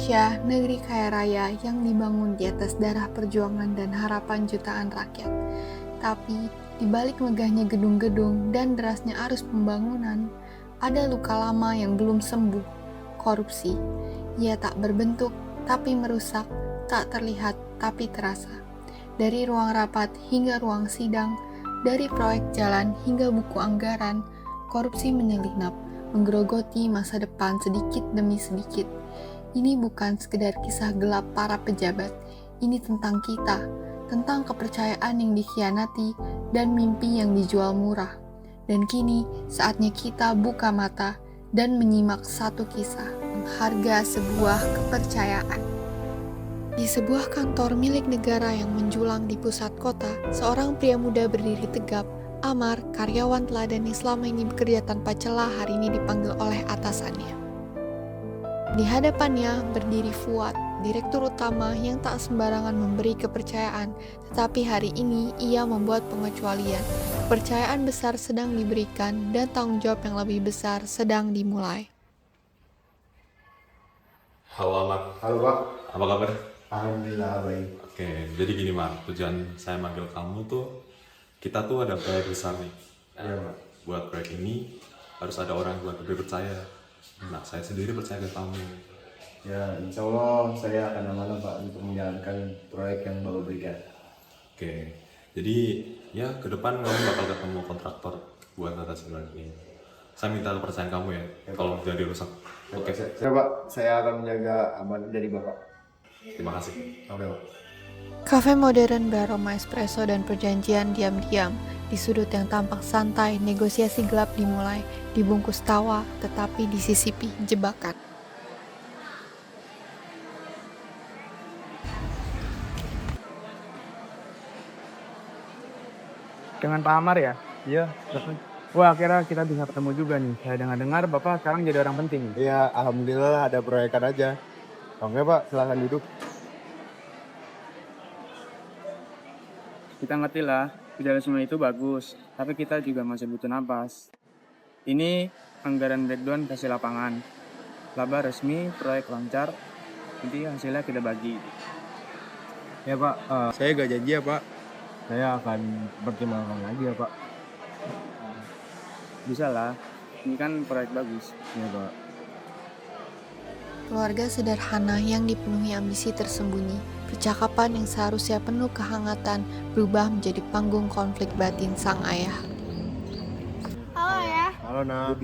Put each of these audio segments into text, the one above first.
Indonesia, negeri kaya raya yang dibangun di atas darah perjuangan dan harapan jutaan rakyat. Tapi, di balik megahnya gedung-gedung dan derasnya arus pembangunan, ada luka lama yang belum sembuh, korupsi. Ia tak berbentuk, tapi merusak, tak terlihat, tapi terasa. Dari ruang rapat hingga ruang sidang, dari proyek jalan hingga buku anggaran, korupsi menyelinap, menggerogoti masa depan sedikit demi sedikit. Ini bukan sekedar kisah gelap para pejabat, ini tentang kita, tentang kepercayaan yang dikhianati dan mimpi yang dijual murah. Dan kini saatnya kita buka mata dan menyimak satu kisah, harga sebuah kepercayaan. Di sebuah kantor milik negara yang menjulang di pusat kota, seorang pria muda berdiri tegap. Amar, karyawan teladan yang selama ini bekerja tanpa celah, hari ini dipanggil oleh atasannya. Di hadapannya berdiri Fuad, direktur utama yang tak sembarangan memberi kepercayaan, tetapi hari ini ia membuat pengecualian. Kepercayaan besar sedang diberikan dan tanggung jawab yang lebih besar sedang dimulai. Halo Mak, Halo Pak, apa kabar? Alhamdulillah baik. Oke, jadi gini Mak, tujuan saya manggil kamu tuh, kita tuh ada proyek besar nih. Iya Pak. Buat proyek ini harus ada orang yang lebih percaya. Nah, saya sendiri percaya ke kamu. Ya insya Allah saya akan amanah Pak untuk menjalankan proyek yang Bapak berikan. Oke, jadi ya ke depan kamu bakal ketemu kontraktor buat atas proyek ini. Saya minta kepercayaan kamu ya, kalau jadi rusak. Oke, Saya Pak, saya akan menjaga aman dari Bapak. terima kasih. Oke Pak. Kafe modern beraroma espresso dan perjanjian diam-diam. Di sudut yang tampak santai, negosiasi gelap dimulai, dibungkus tawa, tetapi disisipi jebakan. Dengan Pak Amar ya? Iya. Wah, akhirnya kita bisa ketemu juga nih. Saya dengar-dengar Bapak sekarang jadi orang penting. Iya, alhamdulillah ada proyekan aja. Oke Pak, silakan duduk. Kita ngerti lah, idealisme itu bagus, tapi kita juga masih butuh napas. Ini anggaran breakdown kasih lapangan. Laba resmi, proyek lancar, nanti hasilnya kita bagi. Ya Pak, saya gak janji ya Pak. Saya akan pertimbangkan lagi ya Pak. Bisa lah, ini kan proyek bagus. Ya Pak. Keluarga sederhana yang dipenuhi ambisi tersembunyi. Percakapan yang seharusnya penuh kehangatan berubah menjadi panggung konflik batin sang ayah. Halo ya, Halo Nak.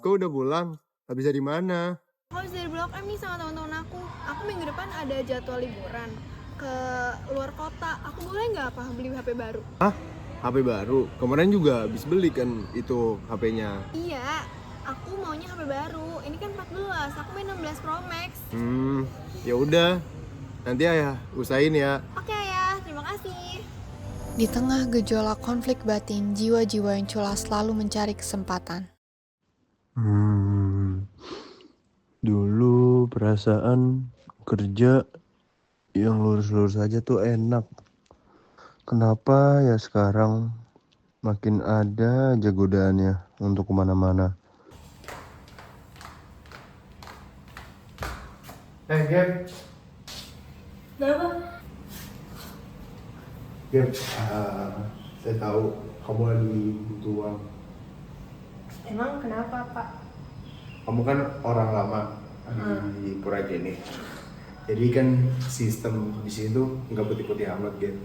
Kau udah pulang? Habis dari mana? aku habis dari Blok M nih sama teman-teman aku. Aku minggu depan ada jadwal liburan ke luar kota. Aku boleh nggak beli HP baru? HP baru? Kemarin juga habis beli kan itu HP-nya. Iya, aku maunya HP baru. Ini kan 14, aku main 16 Pro Max. Ya udah. Nanti ayah usahain ya. Oke ya, terima kasih. Di tengah gejolak konflik batin, jiwa-jiwa yang culas selalu mencari kesempatan. Dulu perasaan kerja yang lurus-lurus aja tuh enak. Kenapa ya sekarang makin ada aja godaannya untuk kemana-mana. Gap. Kenapa? Gap, saya tahu kamu lagi butuh uang. Emang kenapa Pak? Kamu kan orang lama di proyek ini. Jadi kan sistem di sini tuh nggak putih-putih amat, Gap.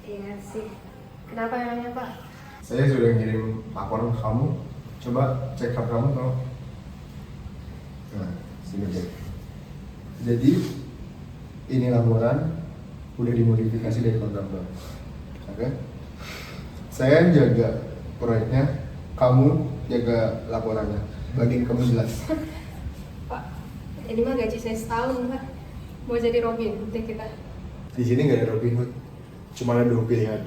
Iya sih. Kenapa emangnya Pak? Saya sudah ngirim laporan ke kamu. Coba cek HP kamu tau. Nah, sini Gap. Jadi ini laporan udah dimodifikasi dari kontraktor. Oke? Saya jaga proyeknya, kamu jaga laporannya. Bagian kamu jelas. Pak, ini mah gaji saya setahun Pak. Mau jadi Robin Hood deh kita. Di sini nggak ada Robin Hood, cuma ada dua pilihan.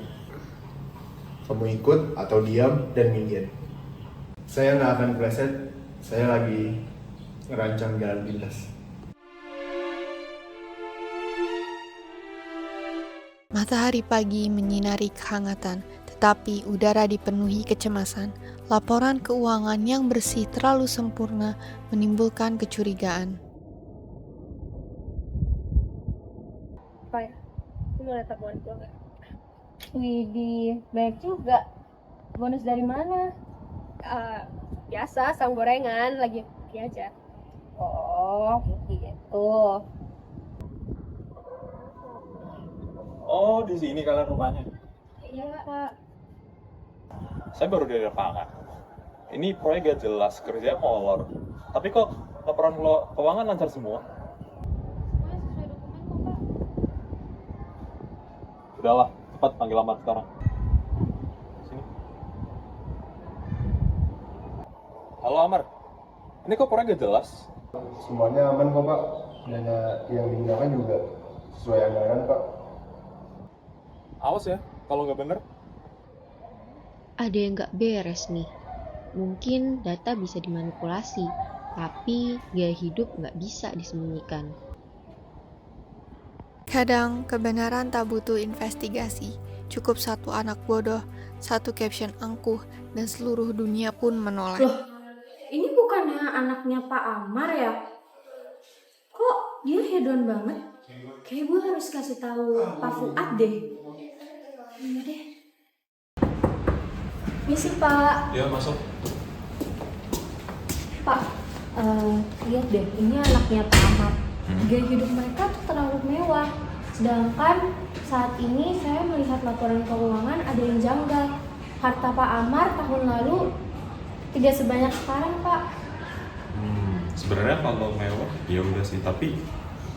Kamu ikut atau diam dan minggir. Saya nggak akan pleset, saya lagi ngerancang jalan pintas. Matahari pagi menyinari kehangatan, tetapi udara dipenuhi kecemasan. Laporan keuangan yang bersih terlalu sempurna menimbulkan kecurigaan. mau lihat tabungan gue nggak? Widih, banyak juga. Bonus dari mana? Biasa, sang gorengan, lagi pergi aja. Oh, gitu. Oh, di sini kalian rumahnya. Iya, Pak. Saya baru dari lapangan. Ini proyek gak jelas, kerjanya molor. Tapi kok laporan keuangan lancar semua? Semuanya sesuai dokumen kok, Pak. Udahlah, cepat panggil Amar sekarang. Sini. Halo Amar, ini kok proyek gak jelas? Semuanya aman kok Pak. Dana yang digunakan juga sesuai anggaran Pak. Awas ya, kalau nggak bener. Ada yang nggak beres nih. Mungkin data bisa dimanipulasi, tapi gaya hidup nggak bisa disembunyikan. Kadang kebenaran tak butuh investigasi. Cukup satu anak bodoh, satu caption angkuh, dan seluruh dunia pun menolak. Loh, ini bukannya anaknya Pak Amar ya? Kok dia hedon banget? Kayak gue harus kasih tahu Pak Fuad deh. Iya deh. Misi Pak. Ya, masuk. Pak, lihat deh, ini anaknya Pak Amar. Gaya hidup mereka tuh terlalu mewah. Sedangkan saat ini saya melihat laporan keuangan ada yang janggal. Harta Pak Amar tahun lalu tidak sebanyak sekarang, Pak. Sebenarnya kalau mewah, ya udah sih. Tapi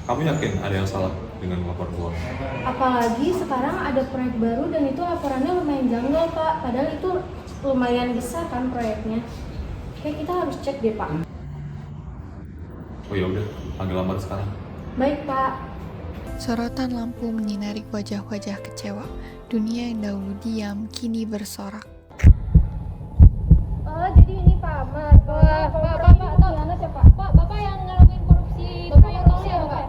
kamu yakin ada yang salah dengan laporan keuangan? Apalagi sekarang ada proyek baru dan itu laporannya lumayan janggal, Pak. Padahal itu lumayan besar kan proyeknya. Kayak kita harus cek deh, Pak. Oh ya udah, panggil Amar sekarang. Baik, Pak. Sorotan lampu menyinari wajah-wajah kecewa. Dunia yang dahulu diam, kini bersorak. Oh, jadi ini Pak Amar. Pak, gimana sih, Pak? Pak, Bapak yang ngelakuin korupsi. Bapak yang korupsi ya, Pak?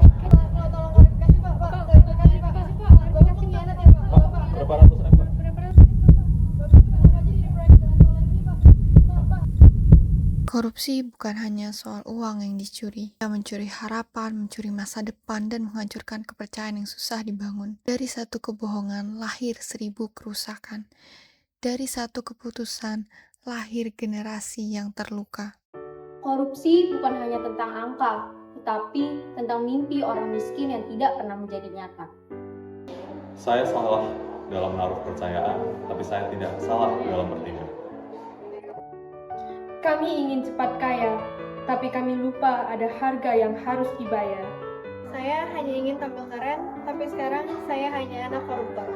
Tolong klarifikasi Pak. Klarifikasi Pak. Bapak pengkhianat ya Pak. Berapa ratus M, Pak? Korupsi bukan hanya soal uang yang dicuri. Dia mencuri harapan, mencuri masa depan, dan menghancurkan kepercayaan yang susah dibangun. Dari satu kebohongan lahir 1000 kerusakan. Dari satu keputusan lahir generasi yang terluka. Korupsi bukan hanya tentang angka, tetapi tentang mimpi orang miskin yang tidak pernah menjadi nyata. Saya salah dalam menaruh kepercayaan, tapi saya tidak salah dalam bertindak. Kami ingin cepat kaya, tapi kami lupa ada harga yang harus dibayar. Saya hanya ingin tampil keren, tapi sekarang saya hanya anak koruptor.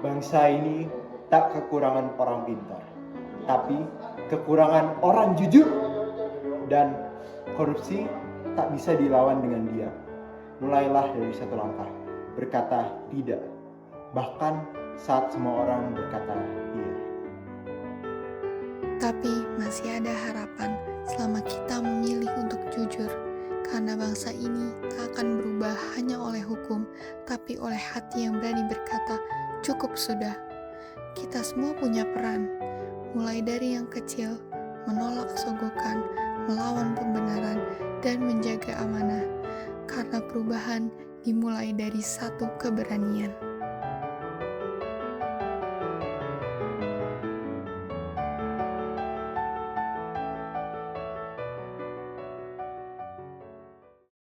Bangsa ini tak kekurangan orang pintar, tapi kekurangan orang jujur. Dan korupsi tak bisa dilawan dengan diam. Mulailah dari satu langkah, berkata tidak. Bahkan saat semua orang berkata iya. Tapi masih ada harapan selama kita memilih untuk jujur. Karena bangsa ini tak akan berubah hanya oleh hukum, tapi oleh hati yang berani berkata, cukup sudah. Kita semua punya peran, mulai dari yang kecil, menolak sogokan, melawan pembenaran, dan menjaga amanah. Karena perubahan dimulai dari satu keberanian.